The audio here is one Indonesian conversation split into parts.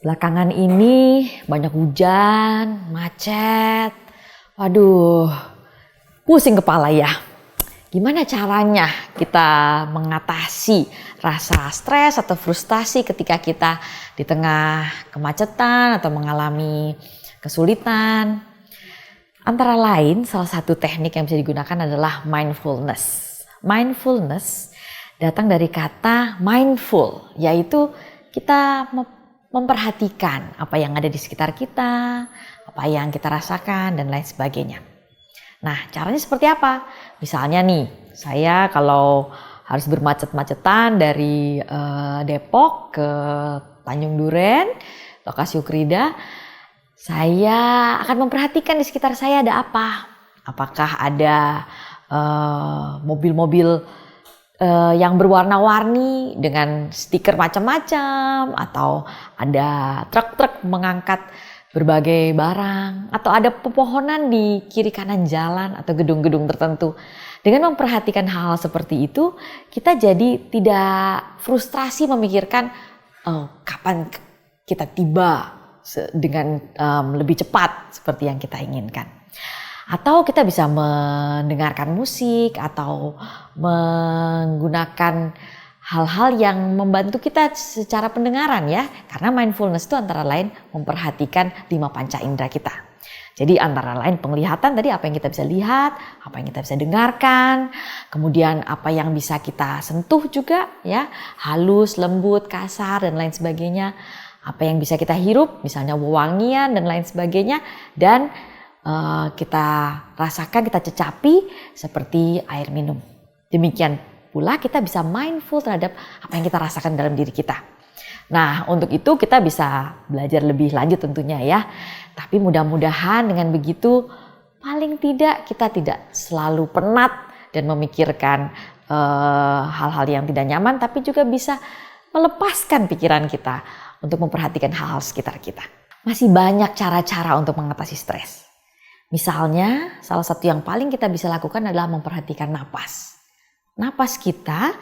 Belakangan ini banyak hujan, macet. Waduh, pusing kepala ya. Gimana caranya kita mengatasi rasa stres atau frustasi ketika kita di tengah kemacetan atau mengalami kesulitan? Antara lain, salah satu teknik yang bisa digunakan adalah mindfulness. Mindfulness datang dari kata mindful, yaitu kita memperhatikan apa yang ada di sekitar kita, apa yang kita rasakan, dan lain sebagainya. Nah, caranya seperti apa? Misalnya nih, saya kalau harus bermacet-macetan dari Depok ke Tanjung Duren, lokasi Ukrida, saya akan memperhatikan di sekitar saya ada apa. Apakah ada mobil-mobil yang berwarna-warni dengan stiker macam-macam, atau ada truk-truk mengangkat berbagai barang, atau ada pepohonan di kiri kanan jalan atau gedung-gedung tertentu. Dengan memperhatikan hal-hal seperti itu, kita jadi tidak frustrasi memikirkan kapan kita tiba dengan lebih cepat seperti yang kita inginkan. Atau kita bisa mendengarkan musik atau menggunakan hal-hal yang membantu kita secara pendengaran ya. Karena mindfulness itu antara lain memperhatikan 5 panca indera kita. Jadi antara lain penglihatan tadi, apa yang kita bisa lihat, apa yang kita bisa dengarkan, kemudian apa yang bisa kita sentuh juga ya, halus, lembut, kasar dan lain sebagainya. Apa yang bisa kita hirup, misalnya wewangian dan lain sebagainya, dan kita rasakan, kita cecapi seperti air minum. Demikian pula kita bisa mindful terhadap apa yang kita rasakan dalam diri kita. Nah, untuk itu kita bisa belajar lebih lanjut tentunya ya. Tapi mudah-mudahan dengan begitu paling tidak kita tidak selalu penat dan memikirkan hal-hal yang tidak nyaman, tapi juga bisa melepaskan pikiran kita untuk memperhatikan hal-hal sekitar kita. Masih banyak cara-cara untuk mengatasi stres. Misalnya, salah satu yang paling kita bisa lakukan adalah memperhatikan napas. Napas kita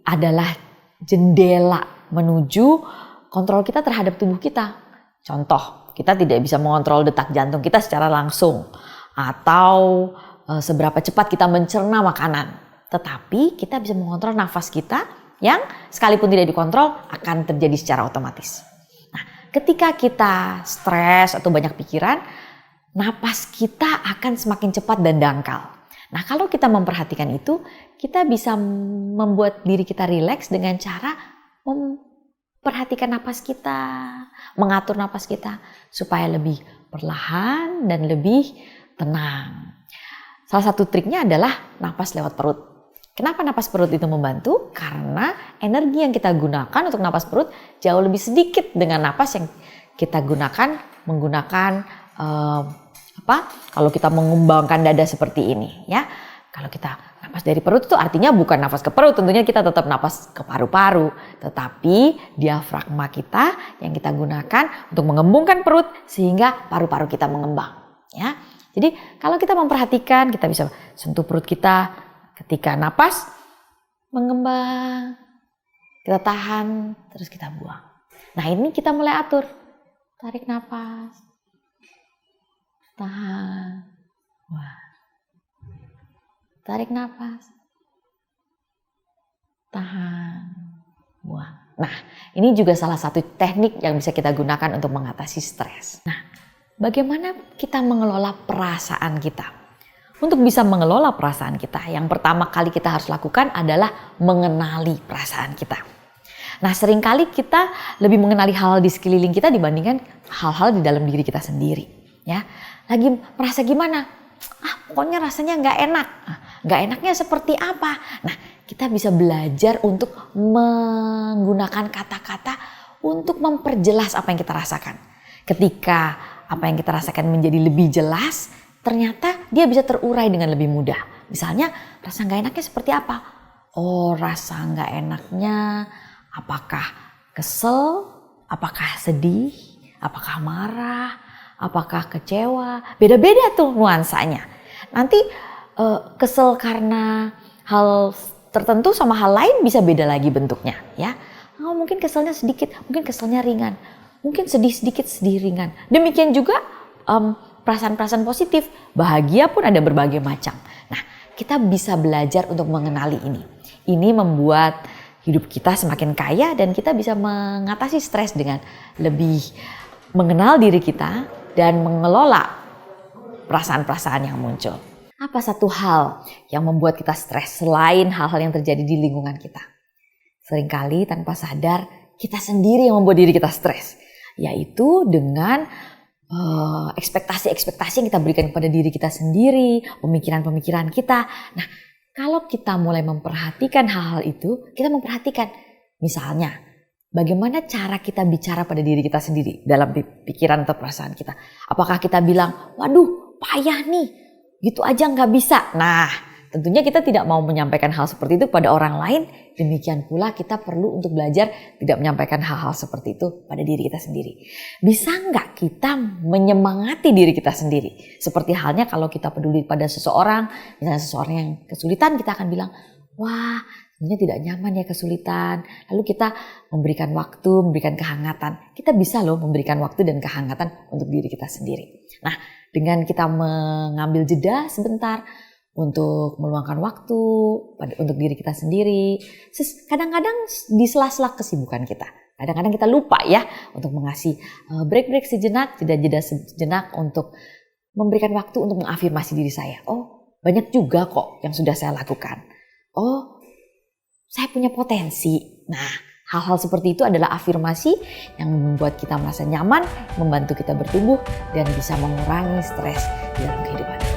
adalah jendela menuju kontrol kita terhadap tubuh kita. Contoh, kita tidak bisa mengontrol detak jantung kita secara langsung atau seberapa cepat kita mencerna makanan. Tetapi kita bisa mengontrol nafas kita yang sekalipun tidak dikontrol akan terjadi secara otomatis. Nah, ketika kita stres atau banyak pikiran, napas kita akan semakin cepat dan dangkal. Nah, kalau kita memperhatikan itu, kita bisa membuat diri kita rileks dengan cara memperhatikan napas kita, mengatur napas kita supaya lebih perlahan dan lebih tenang. Salah satu triknya adalah napas lewat perut. Kenapa napas perut itu membantu? Karena energi yang kita gunakan untuk napas perut jauh lebih sedikit dengan napas yang kita gunakan menggunakan kalau kita mengembangkan dada seperti ini ya. Kalau kita napas dari perut itu artinya bukan napas ke perut, tentunya kita tetap napas ke paru-paru, tetapi diafragma kita yang kita gunakan untuk mengembungkan perut sehingga paru-paru kita mengembang ya. Jadi kalau kita memperhatikan, kita bisa sentuh perut kita ketika napas mengembang, kita tahan terus kita buang. Nah, ini kita mulai atur. Tarik napas, tahan, wah. Tarik napas, tahan, buang. Nah, ini juga salah satu teknik yang bisa kita gunakan untuk mengatasi stres. Nah, bagaimana kita mengelola perasaan kita? Untuk bisa mengelola perasaan kita, yang pertama kali kita harus lakukan adalah mengenali perasaan kita. Nah, seringkali kita lebih mengenali hal di sekeliling kita dibandingkan hal-hal di dalam diri kita sendiri. Ya, lagi merasa gimana? Pokoknya rasanya nggak enak. Nggak enaknya seperti apa? Nah, kita bisa belajar untuk menggunakan kata-kata untuk memperjelas apa yang kita rasakan. Ketika apa yang kita rasakan menjadi lebih jelas, ternyata dia bisa terurai dengan lebih mudah. Misalnya, rasa nggak enaknya seperti apa? Oh, rasa nggak enaknya apakah kesel, apakah sedih, apakah marah, apakah kecewa, beda-beda tuh nuansanya. Nanti kesel karena hal tertentu sama hal lain bisa beda lagi bentuknya ya. Oh, mungkin keselnya sedikit, mungkin keselnya ringan. mungkin sedih sedikit, sedih ringan. Demikian juga perasaan-perasaan positif, bahagia pun ada berbagai macam. Nah, kita bisa belajar untuk mengenali ini. Ini membuat hidup kita semakin kaya dan kita bisa mengatasi stres dengan lebih mengenal diri kita dan mengelola perasaan-perasaan yang muncul. Apa satu hal yang membuat kita stres selain hal-hal yang terjadi di lingkungan kita? Seringkali tanpa sadar kita sendiri yang membuat diri kita stres, yaitu dengan ekspektasi-ekspektasi yang kita berikan kepada diri kita sendiri, pemikiran-pemikiran kita. Nah, kalau kita mulai memperhatikan hal-hal itu, kita memperhatikan misalnya bagaimana cara kita bicara pada diri kita sendiri dalam pikiran atau perasaan kita. Apakah kita bilang, waduh payah nih, gitu aja nggak bisa. Nah, tentunya kita tidak mau menyampaikan hal seperti itu pada orang lain. Demikian pula kita perlu untuk belajar tidak menyampaikan hal-hal seperti itu pada diri kita sendiri. Bisa nggak kita menyemangati diri kita sendiri? Seperti halnya kalau kita peduli pada seseorang, misalnya seseorang yang kesulitan, kita akan bilang, wah sebenarnya tidak nyaman ya kesulitan. Lalu kita memberikan waktu, memberikan kehangatan. Kita bisa loh memberikan waktu dan kehangatan untuk diri kita sendiri. Nah, dengan kita mengambil jeda sebentar, untuk meluangkan waktu untuk diri kita sendiri. Kadang-kadang di sela-sela kesibukan kita. Kadang-kadang kita lupa ya untuk mengasih break-break sejenak, jeda-jeda sejenak untuk memberikan waktu untuk mengafirmasi diri saya. Oh, banyak juga kok yang sudah saya lakukan. Oh, saya punya potensi. Nah, hal-hal seperti itu adalah afirmasi yang membuat kita merasa nyaman, membantu kita bertumbuh, dan bisa mengurangi stres dalam kehidupan.